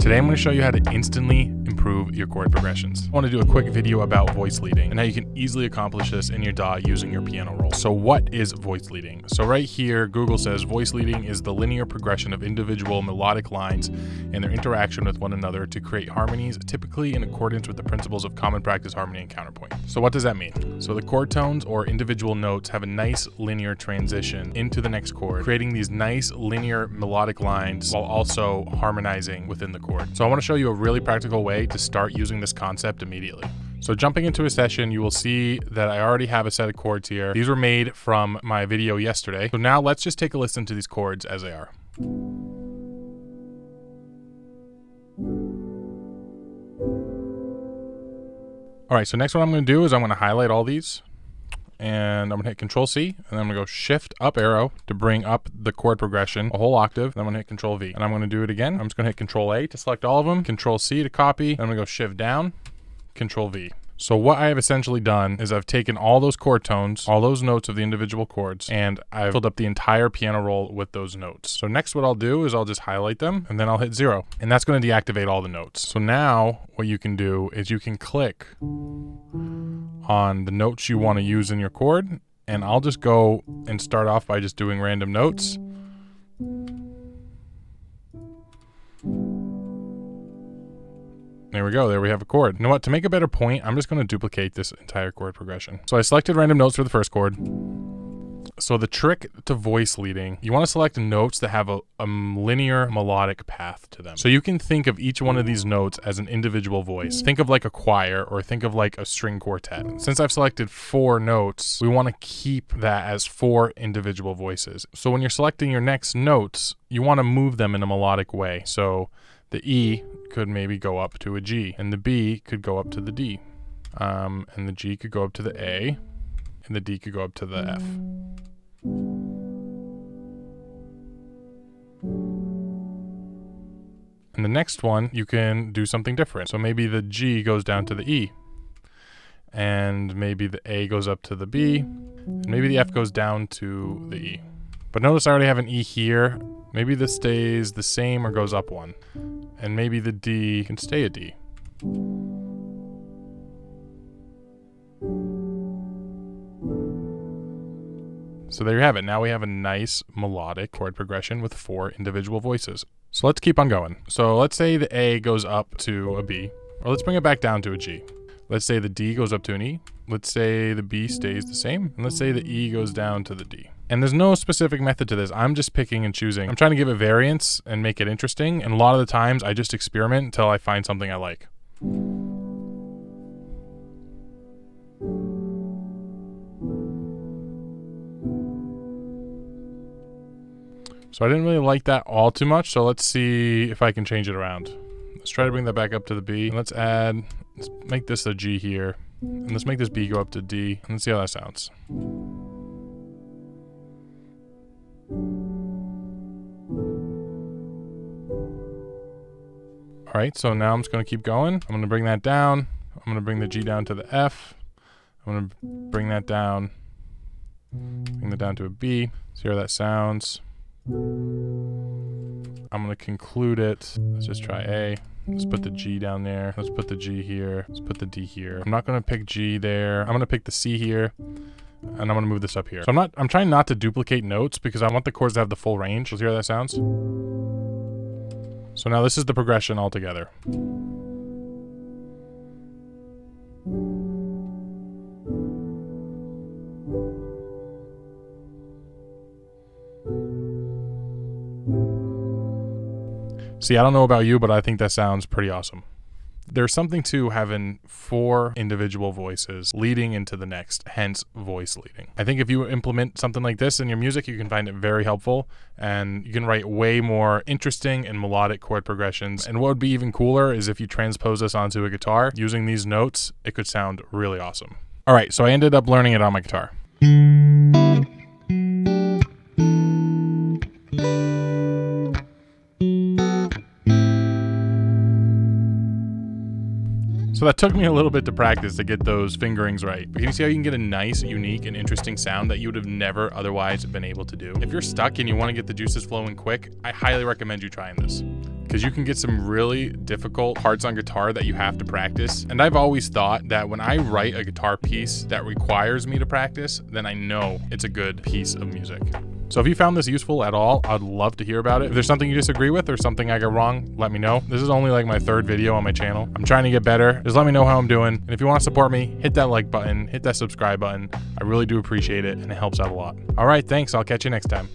Today I'm going to show you how to instantly improve your chord progressions. I want to do a quick video about voice leading and how you can easily accomplish this in your DAW using your piano roll. So what is voice leading? So right here, Google says voice leading is the linear progression of individual melodic lines and their interaction with one another to create harmonies, typically in accordance with the principles of common practice, harmony, and counterpoint. So what does that mean? So the chord tones or individual notes have a nice linear transition into the next chord, creating these nice linear melodic lines while also harmonizing within the chord. So I want to show you a really practical way to start using this concept immediately. So jumping into a session, you will see that I already have a set of chords here. These were made from my video yesterday. So now let's just take a listen to these chords as they are. All right, so next what I'm going to do is I'm going to highlight all these. And I'm gonna hit Control C, and then I'm gonna go Shift up arrow to bring up the chord progression a whole octave. Then I'm gonna hit Control V, and I'm gonna do it again. I'm just gonna hit Control A to select all of them, Control C to copy, then I'm gonna go Shift down, Control V. So what I have essentially done is I've taken all those chord tones, all those notes of the individual chords, and I've filled up the entire piano roll with those notes. So next what I'll do is I'll just highlight them, and then I'll hit 0, and that's gonna deactivate all the notes. So now what you can do is you can click on the notes you want to use in your chord, and I'll just go and start off by just doing random notes. There we go, there we have a chord. You know what, to make a better point, I'm just going to duplicate this entire chord progression. So I selected random notes for the first chord. So the trick to voice leading, you want to select notes that have a linear melodic path to them. So you can think of each one of these notes as an individual voice. Think of like a choir, or think of like a string quartet. Since I've selected 4 notes, we want to keep that as 4 individual voices. So when you're selecting your next notes, you want to move them in a melodic way. So the E could maybe go up to a G, and the B could go up to the D, and the G could go up to the A, and the D could go up to the F. And the next one, you can do something different. So maybe the G goes down to the E, and maybe the A goes up to the B, and maybe the F goes down to the E. But notice I already have an E here. Maybe this stays the same or goes up 1. And maybe the D can stay a D. So there you have it. Now we have a nice melodic chord progression with 4 individual voices. So let's keep on going. So let's say the A goes up to a B, or let's bring it back down to a G. Let's say the D goes up to an E. Let's say the B stays the same. And let's say the E goes down to the D. And there's no specific method to this. I'm just picking and choosing. I'm trying to give it variance and make it interesting. And a lot of the times I just experiment until I find something I like. So I didn't really like that all too much. So let's see if I can change it around. Let's try to bring that back up to the B. And let's make this a G here. And let's make this B go up to D. And let's see how that sounds. All right, so now I'm just going to keep going. I'm going to bring that down. I'm going to bring the G down to the F. I'm going to bring that down to a B. See how that sounds. I'm going to conclude it. Let's just try A. Let's put the G down there. Let's put the G here. Let's put the D here. I'm not going to pick G there. I'm going to pick the C here. And I'm going to move this up here. So I'm trying not to duplicate notes because I want the chords to have the full range. Let's hear how that sounds. So now this is the progression altogether. See, I don't know about you, but I think that sounds pretty awesome. There's something to having 4 individual voices leading into the next, hence voice leading. I think if you implement something like this in your music, you can find it very helpful, and you can write way more interesting and melodic chord progressions. And what would be even cooler is if you transpose this onto a guitar. Using these notes, it could sound really awesome. All right, so I ended up learning it on my guitar. So that took me a little bit to practice to get those fingerings right. But can you see how you can get a nice, unique, and interesting sound that you would have never otherwise been able to do? If you're stuck and you want to get the juices flowing quick, I highly recommend you trying this. because you can get some really difficult parts on guitar that you have to practice. And I've always thought that when I write a guitar piece that requires me to practice, then I know it's a good piece of music. So if you found this useful at all, I'd love to hear about it. If there's something you disagree with or something I got wrong, let me know. This is only like my 3rd video on my channel. I'm trying to get better. Just let me know how I'm doing. And if you want to support me, hit that like button, hit that subscribe button. I really do appreciate it, and it helps out a lot. All right, thanks. I'll catch you next time.